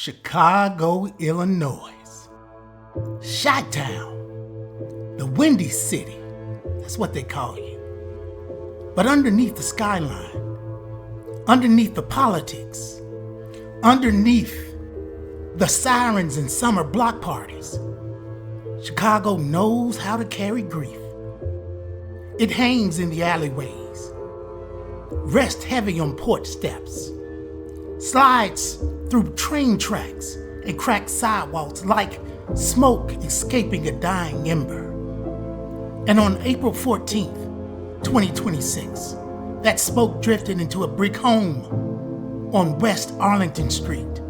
Chicago, Illinois. Chi-Town, the Windy City, that's what they call you. But underneath the skyline, underneath the politics, underneath the sirens and summer block parties, Chicago knows how to carry grief. It hangs in the alleyways, rests heavy on porch steps, slides through train tracks and cracked sidewalks like smoke escaping a dying ember. And on April 14th, 2026, that smoke drifted into a brick home on West Arthington Street.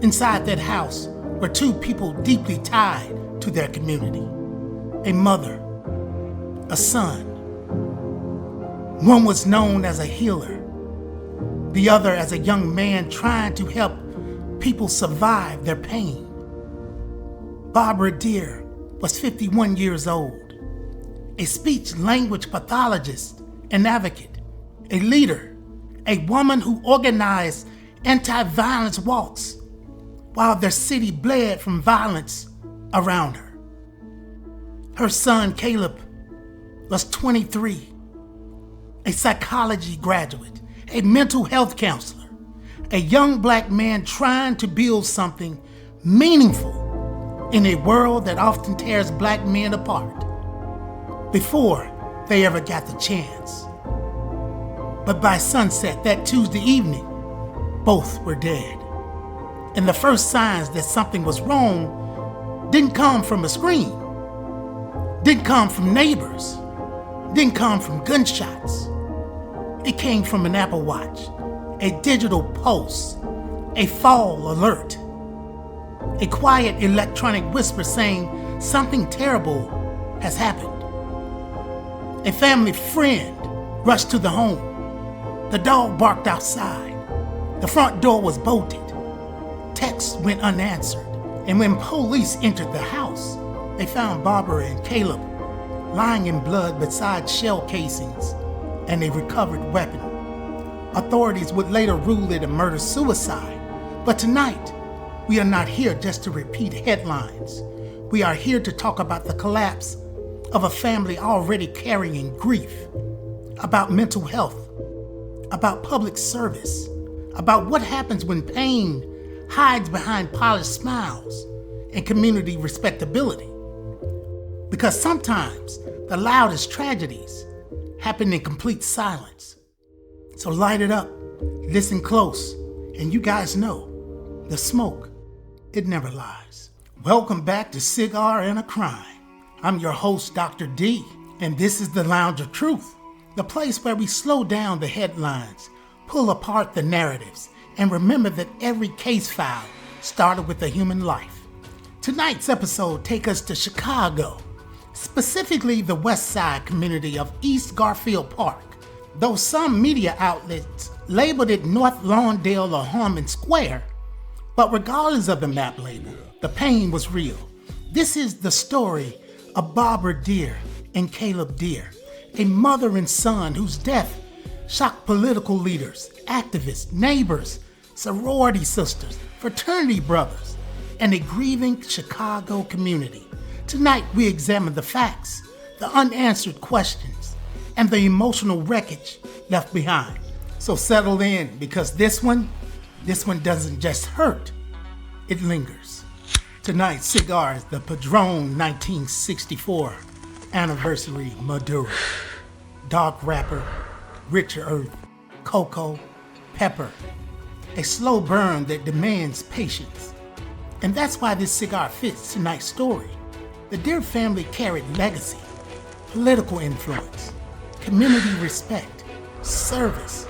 Inside that house were two people deeply tied to their community. A mother, a son. One was known as a healer, the other as a young man trying to help people survive their pain. Barbara Deer was 51 years old, a speech-language pathologist, an advocate, a leader, a woman who organized anti-violence walks while their city bled from violence around her. Her son, Kaleb, was 23, a psychology graduate, a mental health counselor, a young black man trying to build something meaningful in a world that often tears black men apart before they ever got the chance. But by sunset that Tuesday evening, both were dead. And the first signs that something was wrong didn't come from a scream, didn't come from neighbors, didn't come from gunshots. It came from an Apple Watch, a digital pulse, a fall alert, a quiet electronic whisper saying something terrible has happened. A family friend rushed to the home. The dog barked outside. The front door was bolted. Texts went unanswered. And when police entered the house, they found Barbara and Kaleb lying in blood beside shell casings and a recovered weapon. Authorities would later rule it a murder-suicide. But tonight, we are not here just to repeat headlines. We are here to talk about the collapse of a family already carrying grief, about mental health, about public service, about what happens when pain hides behind polished smiles and community respectability. Because sometimes the loudest tragedies happen in complete silence. So light it up, listen close, and you guys know, the smoke, it never lies. Welcome back to Cigar A Crime. I'm your host, Dr. D, and this is the Lounge of Truth, the place where we slow down the headlines, pull apart the narratives, and remember that every case file started with a human life. Tonight's episode takes us to Chicago, specifically the West Side community of East Garfield Park. Though some media outlets labeled it North Lawndale or Harmon Square, but regardless of the map label, the pain was real. This is the story of Barbara Deer and Kaleb Deer, a mother and son whose death shocked political leaders, activists, neighbors, sorority sisters, fraternity brothers, and a grieving Chicago community. Tonight we examine the facts, the unanswered questions, and the emotional wreckage left behind. So settle in, because this one doesn't just hurt, it lingers. Tonight's cigar is the Padron 1964 anniversary Maduro. Dark wrapper, rich earth, cocoa, pepper. A slow burn that demands patience. And that's why this cigar fits tonight's story. The Deer family carried legacy, political influence, community respect, service.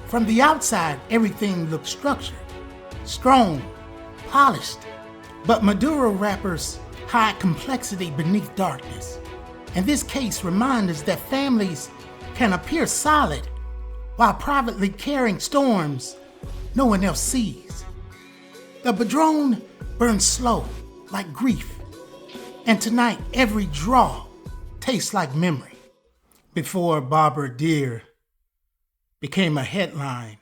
From the outside, everything looked structured, strong, polished. But Maduro wrappers hide complexity beneath darkness. And this case reminds us that families can appear solid while privately carrying storms no one else sees. The Padron burns slow, like grief. And tonight, every draw tastes like memory. Before Barbara Deer became a headline,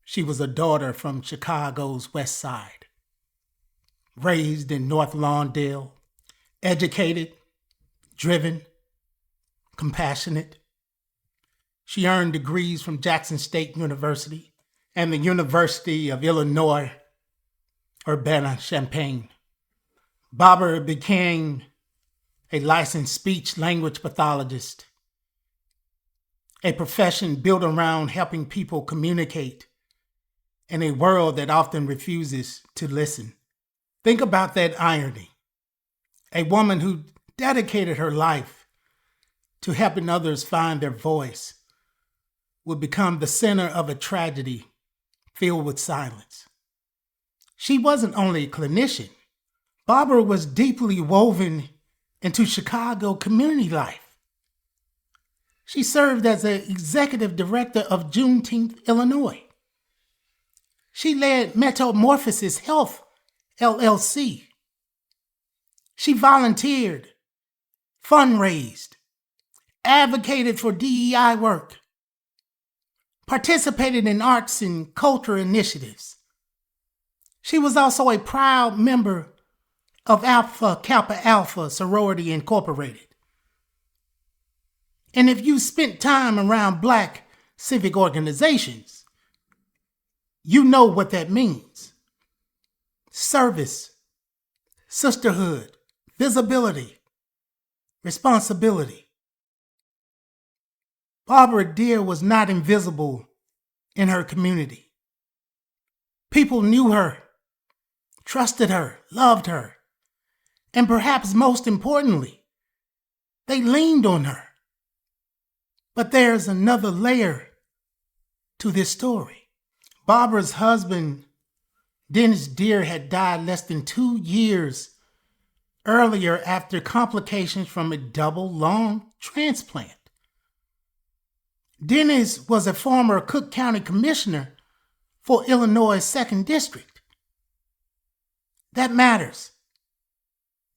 She was a daughter from Chicago's West Side, raised in North Lawndale, educated, driven, compassionate. She earned degrees from Jackson State University and the University of Illinois, Urbana-Champaign. Barbara became a licensed speech-language pathologist, a profession built around helping people communicate in a world that often refuses to listen. Think about that irony. A woman who dedicated her life to helping others find their voice would become the center of a tragedy filled with silence. She wasn't only a clinician. Barbara was deeply woven into Chicago community life. She served as an executive director of Juneteenth, Illinois. She led Metamorphosis Health, LLC. She volunteered, fundraised, advocated for DEI work, participated in arts and culture initiatives. She was also a proud member of Alpha Kappa Alpha Sorority Incorporated. And if you spent time around Black civic organizations, you know what that means. Service, sisterhood, visibility, responsibility. Barbara Deer was not invisible in her community. People knew her, trusted her, loved her, and perhaps most importantly, they leaned on her. But there's another layer to this story. Barbara's husband, Dennis Deer, had died less than 2 years earlier after complications from a double lung transplant. Dennis was a former Cook County commissioner for Illinois' 2nd District. That matters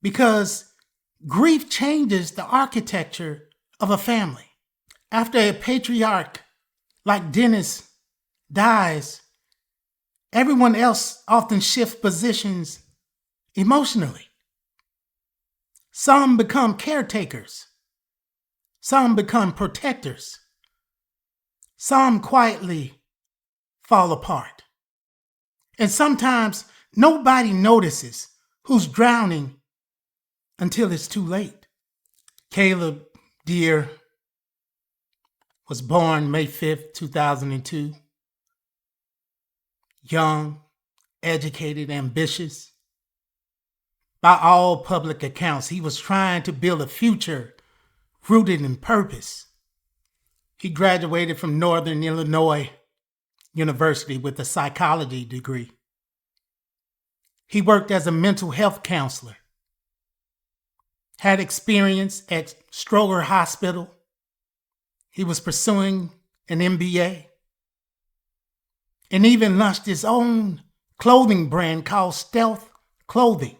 because grief changes the architecture of a family. After a patriarch like Dennis dies, everyone else often shifts positions emotionally. Some become caretakers. Some become protectors. Some quietly fall apart. And sometimes nobody notices who's drowning until it's too late. Kaleb Deer was born May 5th, 2002. Young, educated, ambitious. By all public accounts, he was trying to build a future rooted in purpose. He graduated from Northern Illinois University with a psychology degree. He worked as a mental health counselor, had experience at Stroger Hospital. He was pursuing an MBA and even launched his own clothing brand called Stealth Clothing.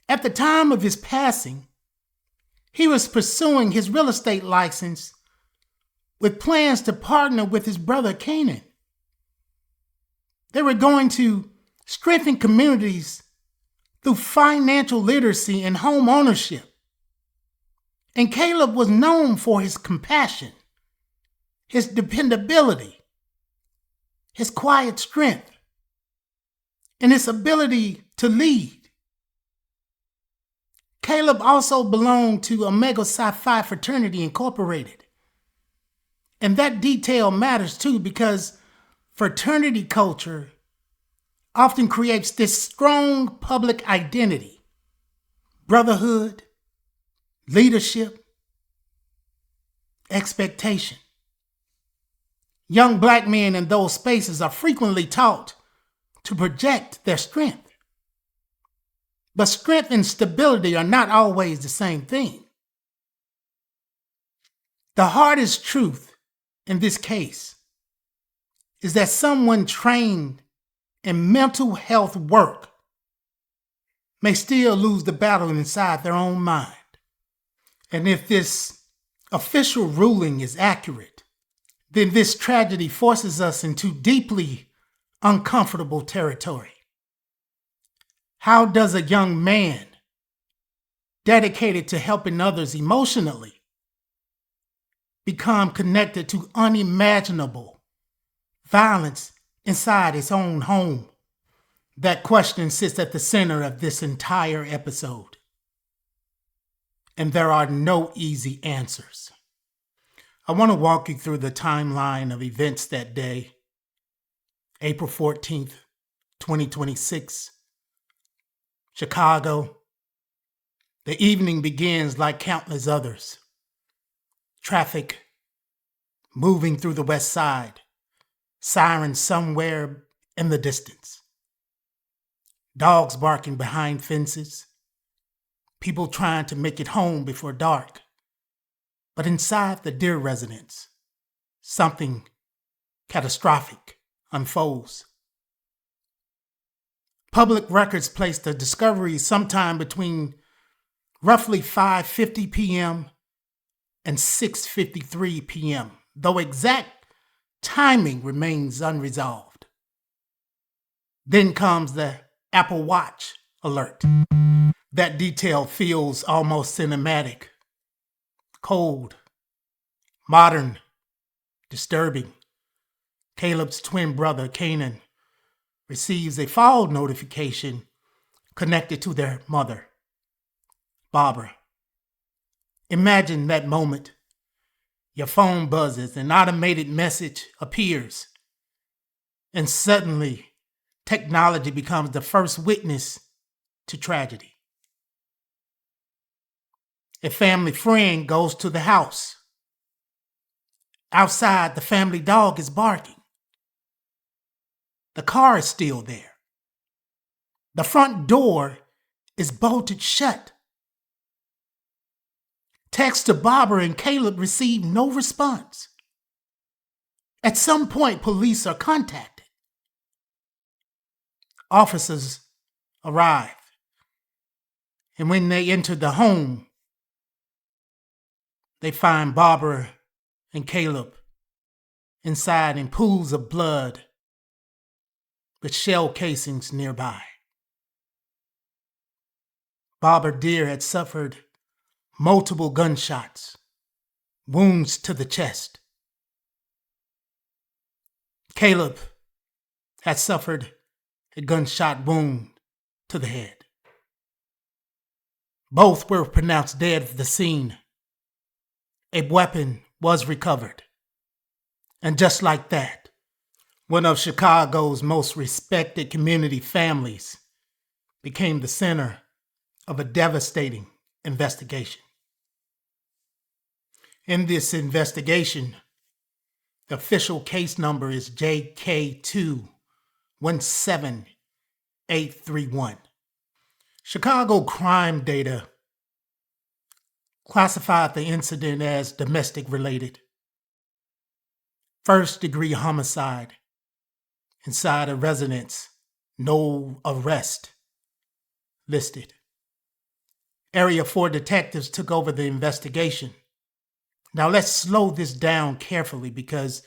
At the time of his passing, he was pursuing his real estate license with plans to partner with his brother Canaan. They were going to strengthen communities through financial literacy and home ownership. And Kaleb was known for his compassion, his dependability, his quiet strength, and his ability to lead. Kaleb also belonged to Omega Psi Phi Fraternity Incorporated. And that detail matters too because fraternity culture often creates this strong public identity, brotherhood, leadership, expectation. Young Black men in those spaces are frequently taught to project their strength. But strength and stability are not always the same thing. The hardest truth in this case is that someone trained in mental health work may still lose the battle inside their own mind. And if this official ruling is accurate, then this tragedy forces us into deeply uncomfortable territory. How does a young man dedicated to helping others emotionally become connected to unimaginable violence inside his own home? That question sits at the center of this entire episode. And there are no easy answers. I want to walk you through the timeline of events that day, April 14th, 2026, Chicago. The evening begins like countless others. Traffic moving through the West Side, sirens somewhere in the distance. Dogs barking behind fences, people trying to make it home before dark. But inside the Deer residence, something catastrophic unfolds. Public records place the discovery sometime between roughly 5:50 p.m. and 6:53 p.m., though exact timing remains unresolved. Then comes the Apple Watch alert. That detail feels almost cinematic. Cold, modern, disturbing. Kaleb's twin brother, Kanan, receives a fall notification connected to their mother, Barbara. Imagine that moment. Your phone buzzes, an automated message appears, and suddenly technology becomes the first witness to tragedy. A family friend goes to the house. Outside, the family dog is barking. The car is still there. The front door is bolted shut. Texts to Barbara and Kaleb receive no response. At some point, police are contacted. Officers arrive. And when they enter the home, they find Barbara and Kaleb inside in pools of blood with shell casings nearby. Barbara Deer had suffered multiple gunshots, wounds to the chest. Kaleb had suffered a gunshot wound to the head. Both were pronounced dead at the scene. A weapon was recovered. And just like that, one of Chicago's most respected community families became the center of a devastating investigation. In this investigation, the official case number is JK217831. Chicago crime data classified the incident as domestic related. First-degree homicide inside a residence, no arrest listed. Area 4 detectives took over the investigation. Now let's slow this down carefully because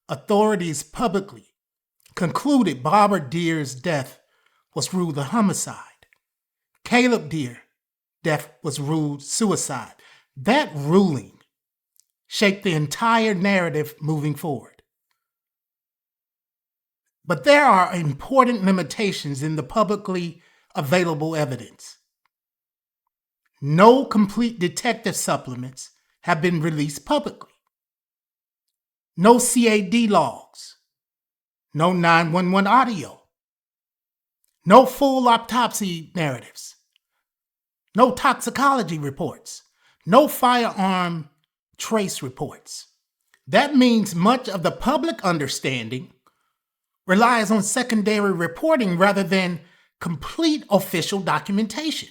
authorities publicly concluded Barbara Deer's death was ruled a homicide. Kaleb Deer death was ruled suicide. That ruling shaped the entire narrative moving forward. But there are important limitations in the publicly available evidence. No complete detective supplements have been released publicly. No CAD logs. No 911 audio. No full autopsy narratives. No toxicology reports. No firearm trace reports. That means much of the public understanding relies on secondary reporting rather than complete official documentation.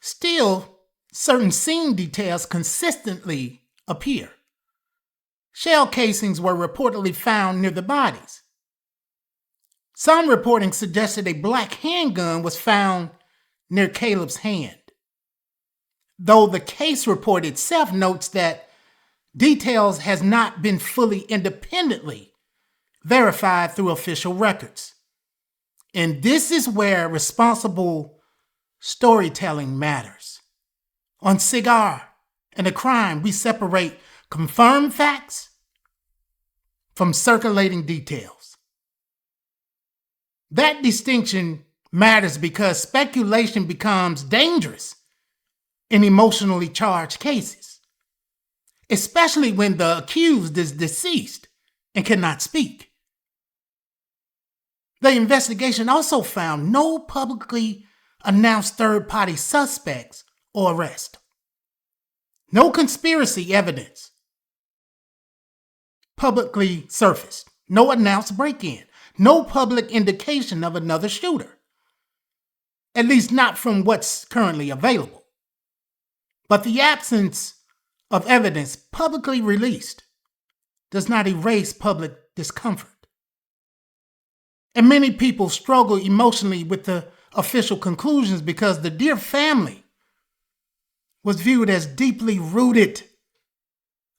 Still, certain scene details consistently appear. Shell casings were reportedly found near the bodies. Some reporting suggested a black handgun was found near Kaleb's hand, though the case report itself notes that Details has not been fully independently verified through official records. And this is where responsible storytelling matters. On Cigar A Crime, we separate confirmed facts from circulating details. That distinction matters because speculation becomes dangerous in emotionally charged cases, especially when the accused is deceased and cannot speak. The investigation also found no publicly announced third-party suspects or arrests. No conspiracy evidence publicly surfaced. No announced break-in. No public indication of another shooter. At least not from what's currently available. But the absence of evidence publicly released does not erase public discomfort. And many people struggle emotionally with the official conclusions because the Deer family was viewed as deeply rooted,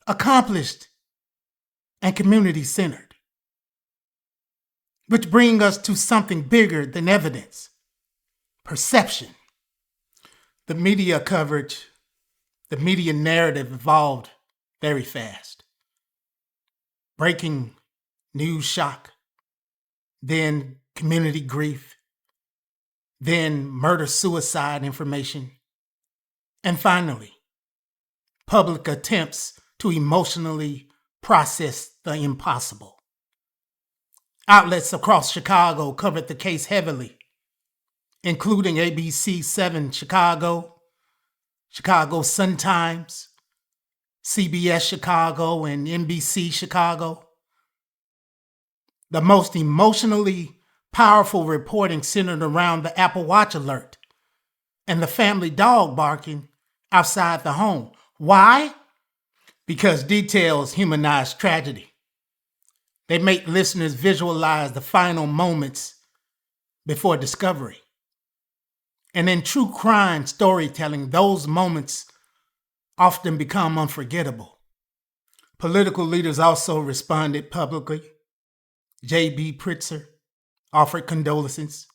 accomplished, and community-centered. Which brings us to something bigger than evidence: perception. The media coverage, the media narrative evolved very fast. Breaking news shock, then community grief, then murder-suicide information, and finally, public attempts to emotionally process the impossible. Outlets across Chicago covered the case heavily, including ABC 7 Chicago, Chicago Sun-Times, CBS Chicago, and NBC Chicago. The most emotionally powerful reporting centered around the Apple Watch alert and the family dog barking outside the home. Why? Because details humanize tragedy. They make listeners visualize the final moments before discovery. And in true crime storytelling, those moments often become unforgettable. Political leaders also responded publicly. J.B. Pritzker offered condolences.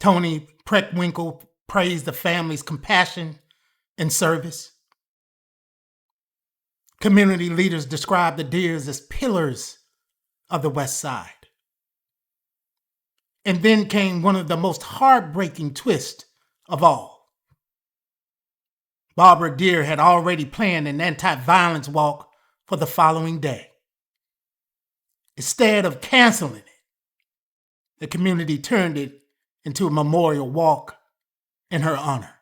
Tony Preckwinkle praised the family's compassion and service. Community leaders described the Deers as pillars of the West Side. And then came one of the most heartbreaking twists of all. Barbara Deer had already planned an anti-violence walk for the following day. Instead of canceling it, the community turned it into a memorial walk in her honor.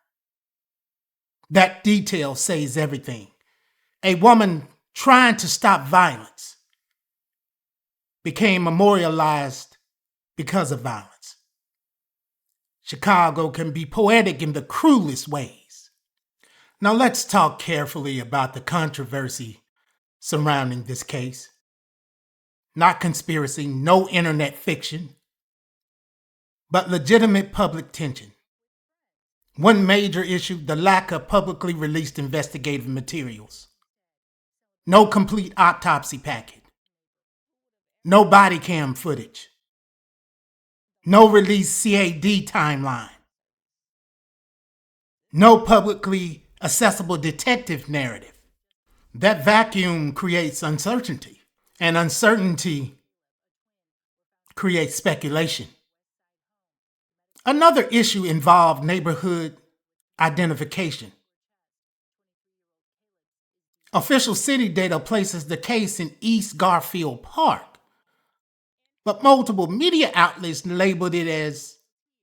That detail says everything. A woman trying to stop violence became memorialized because of violence. Chicago can be poetic in the cruelest ways. Now let's talk carefully about the controversy surrounding this case. Not conspiracy, no internet fiction, but legitimate public tension. One major issue: the lack of publicly released investigative materials. No complete autopsy packet. No body cam footage. No released CAD timeline. No publicly accessible detective narrative. That vacuum creates uncertainty, and uncertainty creates speculation. Another issue involved neighborhood identification. Official city data places the case in East Garfield Park, but multiple media outlets labeled it as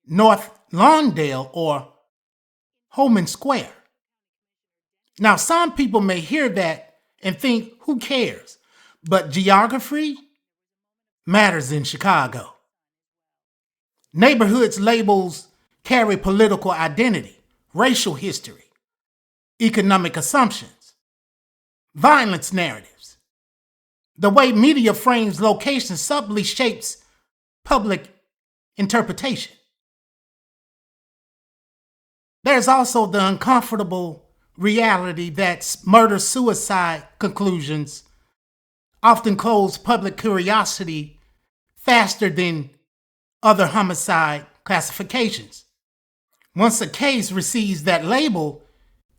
North Lawndale or Holman Square. Now, some people may hear that and think, who cares? But geography matters in Chicago. Neighborhoods labels carry political identity, racial history, economic assumptions, violence narratives. The way media frames locations subtly shapes public interpretation. There's also the uncomfortable reality that murder-suicide conclusions often close public curiosity faster than other homicide classifications. Once a case receives that label,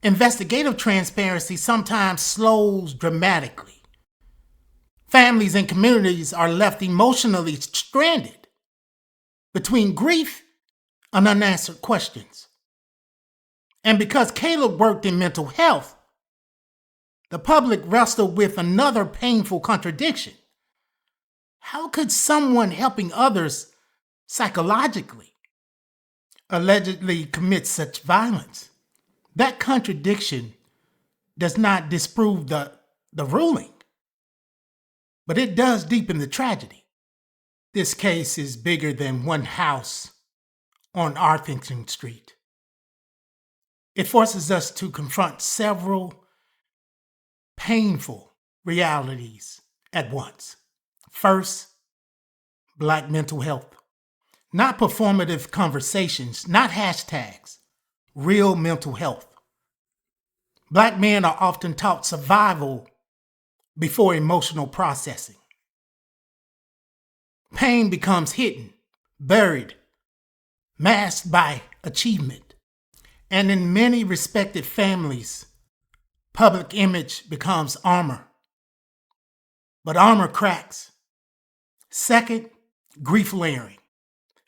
investigative transparency sometimes slows dramatically. Families and communities are left emotionally stranded between grief and unanswered questions. And because Kaleb worked in mental health, the public wrestled with another painful contradiction. How could someone helping others psychologically allegedly commit such violence? That contradiction does not disprove the ruling, but it does deepen the tragedy. This case is bigger than one house on Arthington Street. It forces us to confront several painful realities at once. First, Black mental health. Not performative conversations, not hashtags, real mental health. Black men are often taught survival before emotional processing. Pain becomes hidden, buried, masked by achievement. And in many respected families, public image becomes armor. But armor cracks. Second, grief layering.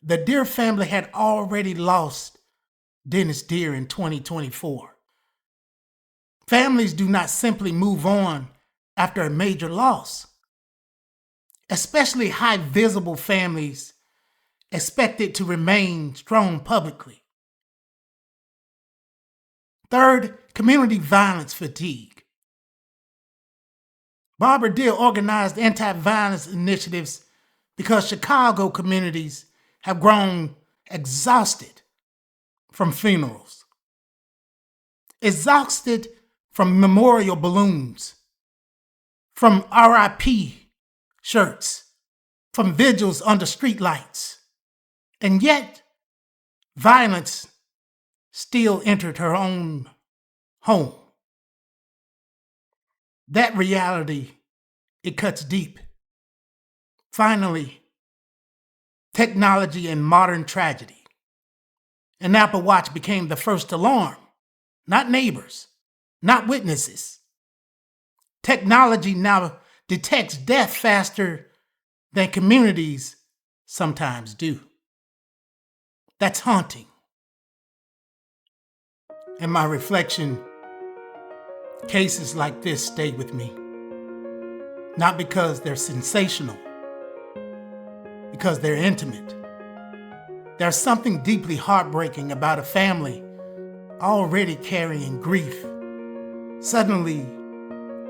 The Deer family had already lost Dennis Deer in 2024. Families do not simply move on after a major loss. Especially high visible families expected to remain strong publicly. Third, community violence fatigue. Barbara Deer organized anti-violence initiatives because Chicago communities have grown exhausted from funerals, exhausted from memorial balloons, from RIP shirts, from vigils under streetlights. And yet, violence still entered her own home. That reality, it cuts deep. Finally, technology and modern tragedy. An Apple Watch became the first alarm, not neighbors, not witnesses. Technology now detects death faster than communities sometimes do. That's haunting. In my reflection, cases like this stay with me. Not because they're sensational, because they're intimate. There's something deeply heartbreaking about a family already carrying grief, suddenly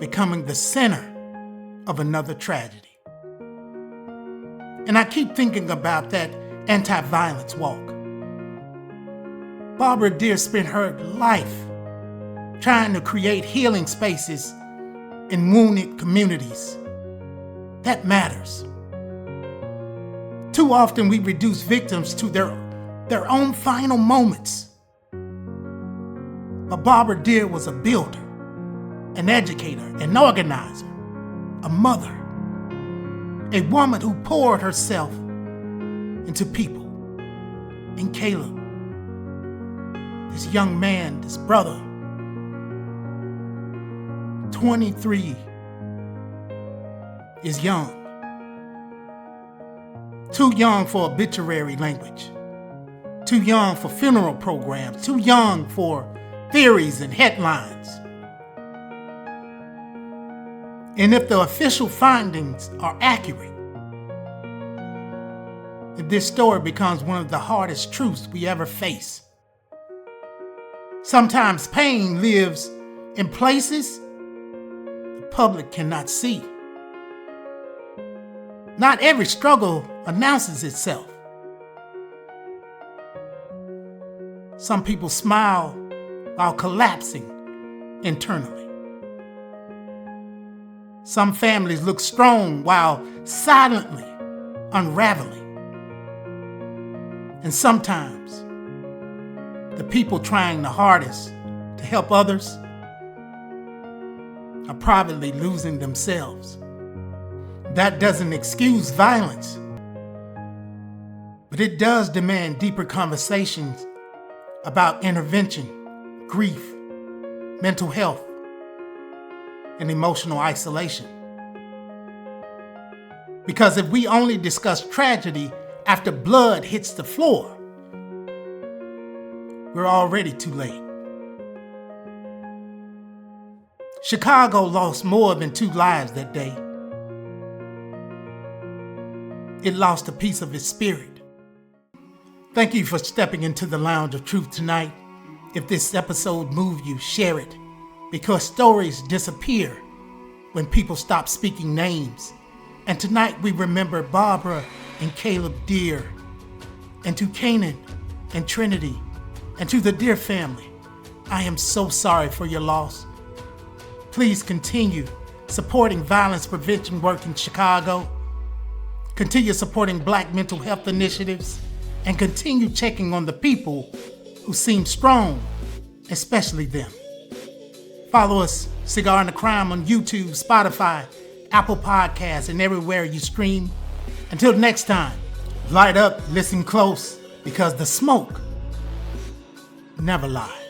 becoming the center of another tragedy. And I keep thinking about that anti-violence walk. Barbara Deer spent her life trying to create healing spaces in wounded communities. That matters. Too often we reduce victims to their own final moments. But Barbara Deer was a builder, an educator, an organizer, a mother, a woman who poured herself into people. And Kaleb, this young man, this brother, 23, is young. Too young for obituary language. Too young for funeral programs. Too young for theories and headlines. And if the official findings are accurate, this story becomes one of the hardest truths we ever face. Sometimes pain lives in places the public cannot see. Not every struggle announces itself. Some people smile while collapsing internally. Some families look strong while silently unraveling. And sometimes the people trying the hardest to help others are privately losing themselves. That doesn't excuse violence, but it does demand deeper conversations about intervention, grief, mental health, and emotional isolation. Because if we only discuss tragedy after blood hits the floor, we're already too late. Chicago lost more than 2 lives that day. It lost a piece of its spirit. Thank you for stepping into the Lounge of Truth tonight. If this episode moved you, share it, because stories disappear when people stop speaking names. And tonight we remember Barbara and Kaleb Deer, and to Canaan and Trinity, and to the Deer family, I am so sorry for your loss. Please continue supporting violence prevention work in Chicago, continue supporting Black mental health initiatives, and continue checking on the people who seem strong, especially them. Follow us, Cigar A Crime, on YouTube, Spotify, Apple Podcasts, and everywhere you stream. Until next time, light up, listen close, because the smoke never lies.